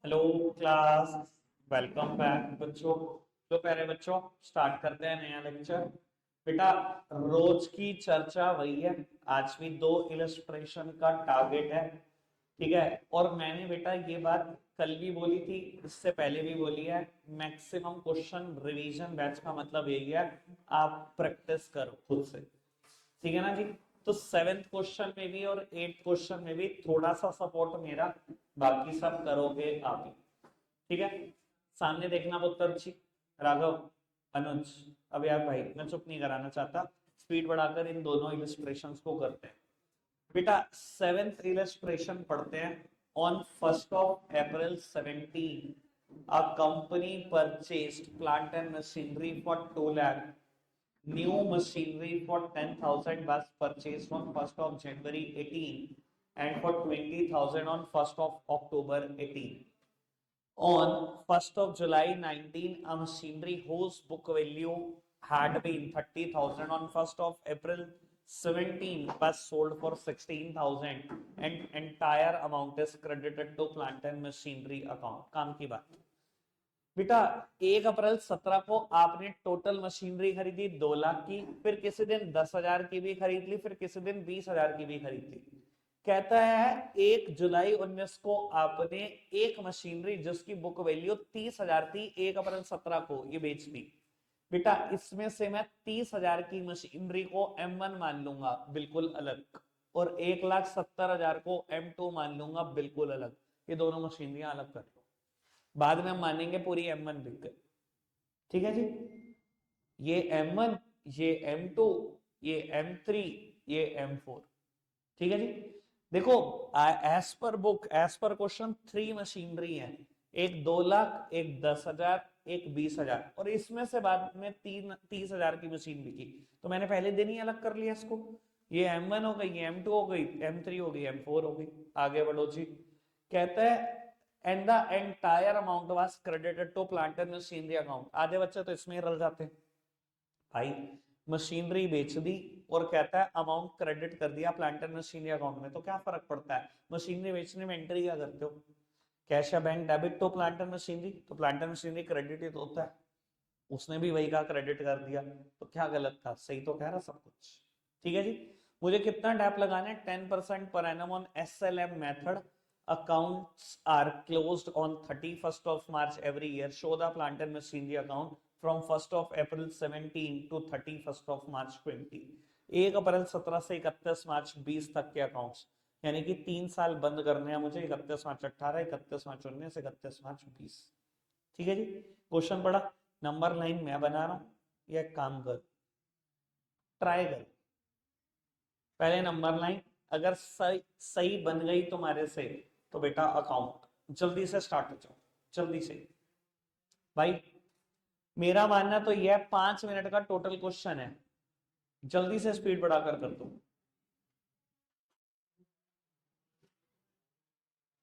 Hello class. Welcome back बच्चों। तो प्यारे बच्चों, स्टार्ट करते हैं नया लेक्चर। बेटा, रोज की चर्चा वही है। आज भी दो इलस्ट्रेशन का टारगेट है, ठीक है। और मैंने बेटा ये बात कल भी बोली थी, इससे पहले भी बोली है। मैक्सिमम क्वेश्चन रिवीजन बैच का मतलब यही है, आप प्रैक्टिस करो खुद से, ठीक है ना जी। तो सेवेंथ क्वेश्चन में भी और एट्थ क्वेश्चन में भी थोड़ा सा सपोर्ट मेरा, बाकी सब करोगे आप ही, ठीक है। सामने देखना पुत्र जी, राघव, अनुज। अब यार भाई, मैं चुप नहीं कराना चाहता, स्पीड बढ़ाकर इन दोनों इलस्ट्रेशंस को करते हैं। बेटा, सेवेंथ इलस्ट्रेशन पढ़ते हैं। On 1 April 2017 a company purchased plant and machinery for 2 lakh. New machinery for 10,000 was purchased on 1st of January 18 and for 20,000 on 1st of October 18. On 1st of July 19, a machinery whose book value had been 30,000 on 1st of April 17 was sold for 16,000 and entire amount is credited to plant and machinery account. काम की बात बेटा, 1 अप्रैल 17 को आपने total machinery खरीदी 2 लाख की, फिर किसी दिन 10,000 की भी खरीद ली, फिर किसी दिन 20,000 की भी खरीद ली। कहता है 1 जुलाई 19 को आपने एक मशीनरी जिसकी बुक वैल्यू 30,000 थी, 1 अप्रैल 17 को ये बेच दी। बेटा, इसमें से मैं 30,000 की मशीनरी को M1 मान लूंगा, बिल्कुल अलग, और 1,70,000 को M2 मान लूंगा, बिल्कुल अलग। ये दोनों मशीनरियां अलग कर लो, बाद में हम मानेंगे पूरी M1 बिक गई, ठीक है जी। ये M1, ये M2, ये M3, ये M4, ठीक है जी। देखो, as per book, as per question 3 machinery है, एक 2 लाख, एक 10,000, एक 20,000, और इसमें से बाद में 30,000 की मशीन बिकी, तो मैंने पहले दिन ही अलग कर लिया इसको। ये M1 हो गई, ये M2 हो गई, M3 हो गई, M4 हो गई। आगे बढ़ो जी। कहता है and the entire amount was credited to plant and machinery account. आधे बच्चे तो इसमें रल जाते हैं भाई, मशीनरी बेच दी और कहता है अमाउंट क्रेडिट कर दिया प्लांट एंड मशीनरी अकाउंट में, तो क्या फर्क पड़ता है? मशीनरी बेचने में एंट्री क्या करते हो? कैश या bank debit to plant and machinery, तो प्लांट एंड मशीनरी क्रेडिट ही तो होता है। उसने भी वही कहा, क्रेडिट कर दिया, तो क्या गलत था? सही तो कह रहा सब कुछ, ठीक है जी। मुझे कितना डैप लगाना है? 10% per annum on SLM method. Accounts are closed on 31st of March every year. Show the plant and machinery account from 1st of April 17 to 31st of March 20। 1 अप्रैल 17 से 31 मार्च 20 तक के अकाउंट्स, यानी कि 3 साल बंद करने हैं मुझे। 31 मार्च 18, 31 मार्च 19, 31 मार्च 20, ठीक है जी। क्वेश्चन पढ़ा, नंबर लाइन मैं बना रहा हूं, या काम कर, ट्राई कर। पहले नंबर लाइन अगर सही सही बन गई तुम्हारे से, तो बेटा अकाउंट जल्दी से स्टार्ट हो जाओ, जल्दी से भाई। मेरा मानना तो यह 5 मिनट का टोटल क्वेश्चन है, जल्दी से स्पीड बढ़ाकर कर दो।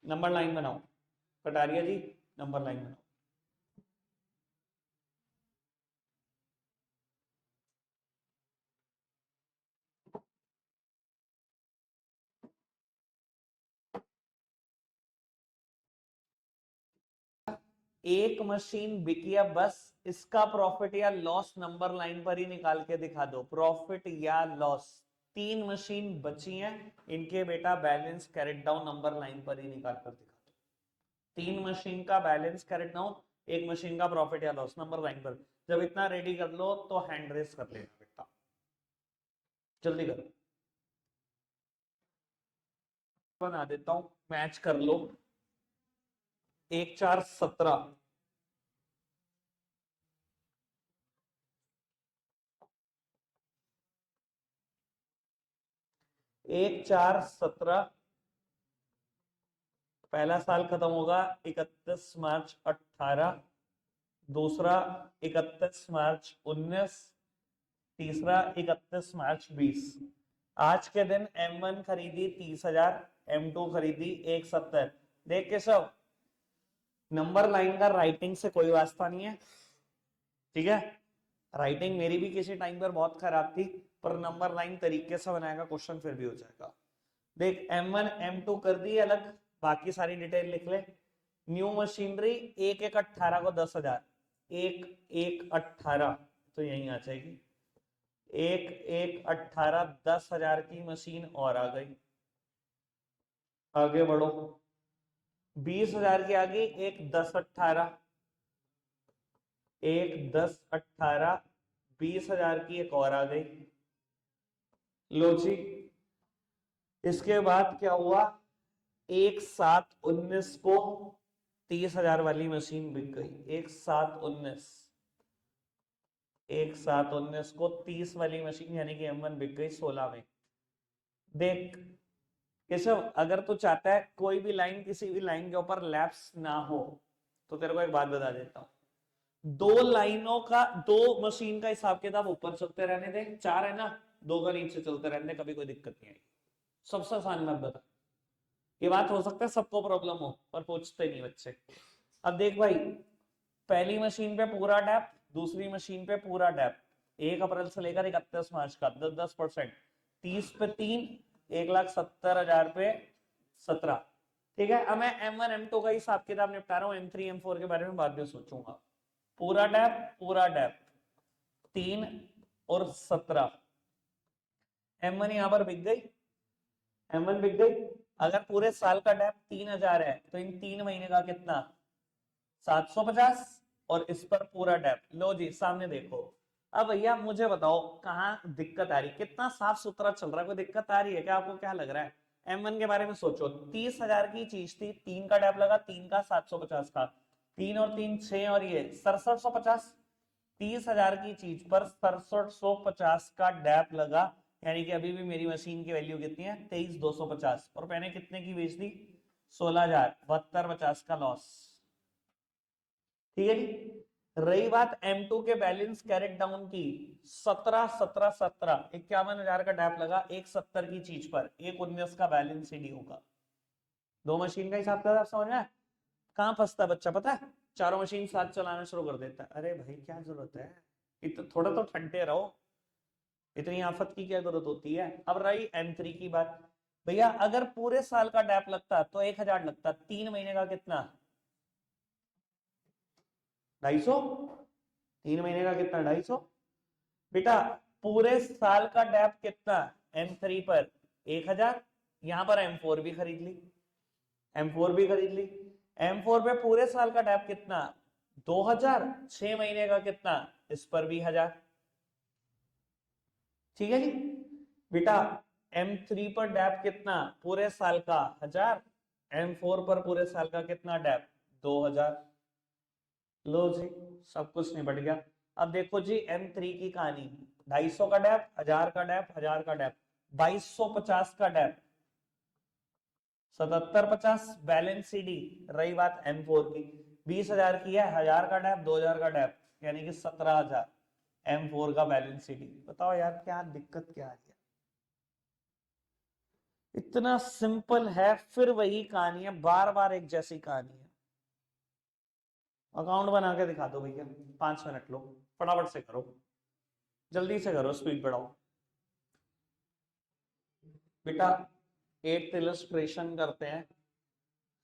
नंबर लाइन बनाओ, कटारिया जी, नंबर लाइन बनाओ। एक मशीन बिकी है, बस इसका प्रॉफिट या लॉस नंबर लाइन पर ही निकाल के दिखा दो, प्रॉफिट या लॉस। 3 मशीन बची हैं, इनके बेटा balance carried down number line पर ही निकाल कर दिखा दो। 3 मशीन का बैलेंस कैरेट डाउन, एक मशीन का प्रॉफिट या लॉस नंबर लाइन पर। जब इतना रेडी कर लो तो हैंड रेस कर लेना बेटा, जल्दी करो। बना देता हूं, मैच कर लो। 1 4 17, 1 4 17, पहला साल खत्म होगा 31 मार्च 18, दूसरा 31 मार्च 19, तीसरा 31 मार्च 20। आज के दिन M1 खरीदी 30,000, M2 खरीदी 170। देख के सब, नंबर लाइन का राइटिंग से कोई वास्ता नहीं है, ठीक है। राइटिंग मेरी भी किसी टाइम पर बहुत खराब थी, पर नंबर लाइन तरीके से बनाएगा क्वेश्चन फिर भी हो जाएगा। देख, M1 M2 कर दी अलग, बाकी सारी डिटेल लिख ले। न्यू मशीनरी 1/1/18 को 10,000, 1/1/18 तो यही आ जाएगी, 1/1/18 10,000 की मशीन और आ गई। आगे बढ़ो, 20,000 की आगे 1/10/18, 1/10/18 20,000 की एक और आ गई। लो जी, इसके बाद क्या हुआ, 1/7/19 को 30,000 वाली मशीन बिक गई। 1/7/19, 1/7/19 को 30 वाली मशीन यानी कि M1 बिक गई 16 में। देख केशव, अगर तू चाहता है कोई भी लाइन किसी भी लाइन के ऊपर लैप्स ना हो, तो तेरे को एक बात बता देता हूं, दो लाइनों का, दो मशीन का हिसाब किताब ऊपर चलते रहने दे, 4 है ना, 2 का नीचे चलते रहने दे, कभी कोई दिक्कत नहीं आएगी। सबसे आसान बात बता, ये बात हो सकता है सबको प्रॉब्लम हो पर पूछते नहीं बच्चे। अब देख भाई, पहली मशीन पे पूरा डैप, दूसरी मशीन पे पूरा डैप, 1 अप्रैल से लेकर 31 मार्च का 10-10%, 30 पे 3, 1,70,000 पे 17। ठीक है, अब मैं M1 M2 का हिसाब किताब निपटा रहा हूँ, M3 M4 के बारे में बाद में सोचूंगा। पूरा डैप 3 और 17, M1 यहां पर बिक गई, M1 बिक गई। अगर पूरे साल का डैप 3,000 है तो इन 3 महीने का कितना, 750, और इस पर पूरा डैप। लो जी सामने देखो। अब भैया मुझे बताओ कहाँ दिक्कत आ रही, कितना साफ सुथरा चल रहा है, कोई दिक्कत आ रही है क्या? आपको क्या लग रहा है? M1 के बारे में सोचो, 30,000 की चीज थी, 3 का डैप लगा, 3 का 750 का, 3 और 3 6 और ये 6750, 30,000 की चीज पर 6750 का डैप लगा, यानी कि अभी भी मेरी मशीन की वैल्यू कितनी है, 23,250, और मैंने कितने की बेच दी, 16,000, 7250 का लॉस। ठीक है जी। रही बात M2 के बैलेंस कैरेट डाउन की, 17 17 17 51,000 का डैप लगा, 170 की चीज पर, 119 का बैलेंस सीडी होगा। दो मशीन का हिसाब किताब समझ में? कहां फंसता बच्चा पता है, चारों मशीन साथ चलाना शुरू कर देता है। अरे भाई क्या जरूरत है, थोड़ा तो ठंडे रहो, इतनी आफत की क्या जरूरत होती है। अब रही M3 की बात, भैया अगर पूरे साल का डैप लगता तो 1,000 लगता, 3 महीने का कितना, 250, 3 महीने का कितना, 250। बेटा पूरे साल का डैप कितना, M3 पर 1,000, यहां पर M4 भी खरीद ली, M4 भी खरीद ली। M4 पे पूरे साल का डैप कितना, 2,000, 6 महीने का कितना, इस पर भी 1,000। ठीक है जी। बेटा M3 पर डैप कितना पूरे साल का, 1,000, M4 पर पूरे साल का कितना डैप, 2,000। लो जी सब कुछ निपट गया। अब देखो जी M3 की कहानी, 250 का डैप, 1,000 का डैप, 1,000 का डैप, 2,250 का डैप, 7750 बैलेंस सीडी। रही बात M4 की, 20,000 की है, 1,000 का डैप, 2,000 का डैप, यानी कि 17,000 M4 का बैलेंस सीडी। बताओ यार क्या दिक्कत क्या आ रही है? इतना सिंपल है, फिर वही कहानी है, बार बार एक जैसी कहानी है। अकाउंट बना के दिखा दो भैया, 5 मिनट लो, फटाफट से करो, जल्दी से करो, स्पीड बढ़ाओ। बेटा 8th इलस्ट्रेशन करते हैं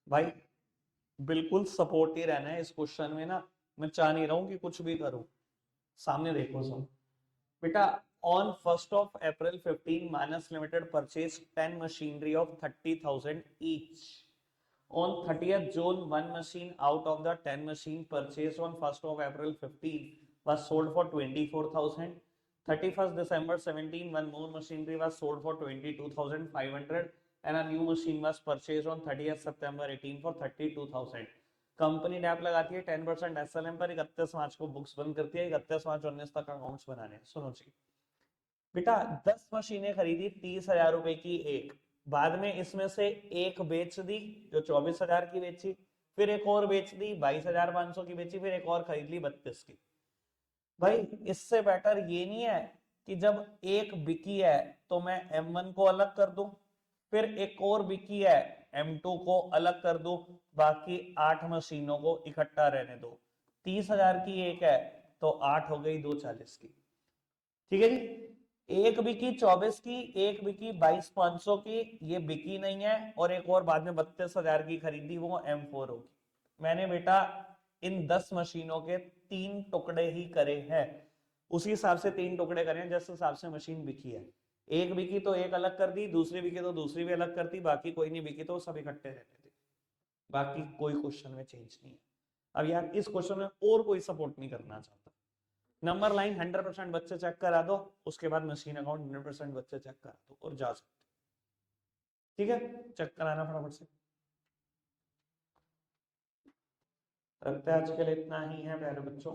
भाई, बिल्कुल सपोर्ट ही रहना है इस क्वेश्चन में ना, मैं चाह नहीं रहा हूं कि कुछ भी करूं। सामने देखो सब बेटा, on 1st of April 15 Manas Limited purchased 10 machinery of 30,000 each. On 30th June, one machine out of the 10 machine purchased on 1st of April 15 was sold for 24,000. 31st December 17, one more machinery was sold for 22,500 and a new machine was purchased on 30th September 18 for 32,000. Company dab लगाती है 10% SLM पर, 31 मार्च को books बंद करती है, 31 मार्च 19 तक accounts बनाने। सुनो जी बेटा, 10 मशीनें खरीदी 30,000 रुपए की एक, बाद में इसमें से एक बेच दी जो 24,000 की बेची, फिर एक और बेच दी 22,500 की बेची, फिर एक और खरीद ली 32 की। भाई इससे बेटर ये नहीं है कि जब एक बिकी है तो मैं M1 को अलग कर दूं, फिर एक और बिकी है M2 को अलग कर दूं, बाकी 8 मशीनों को इकट्ठा रहने दो। 30,000 की एक है तो 8 हो गई, 240 की। ठीक है जी। एक बिकी 24 की, एक बिकी 22,500 की, ये बिकी नहीं है, और एक और बाद में 32,000 की खरीदी, वो M4 होगी। मैंने बेटा इन 10 मशीनों के 3 टुकड़े ही करे हैं, उसी हिसाब से 3 टुकड़े करे हैं जिस हिसाब से मशीन बिकी है। एक बिकी तो एक अलग कर दी, दूसरी बिकी तो दूसरी भी अलग कर दी, बाकी कोई नहीं बिकी तो सब इकट्ठे रहते थे। बाकी कोई क्वेश्चन में चेंज नहीं है। अब यार इस क्वेश्चन में और कोई सपोर्ट नहीं करना चाहता। नंबर लाइन 100% बच्चे चेक करा दो, उसके बाद मशीन अकाउंट 100% बच्चे चेक करा दो और जा सकते। ठीक है, चेक कराना फटाफट से। रखते हैं आज के लिए इतना ही है प्यारे बच्चों।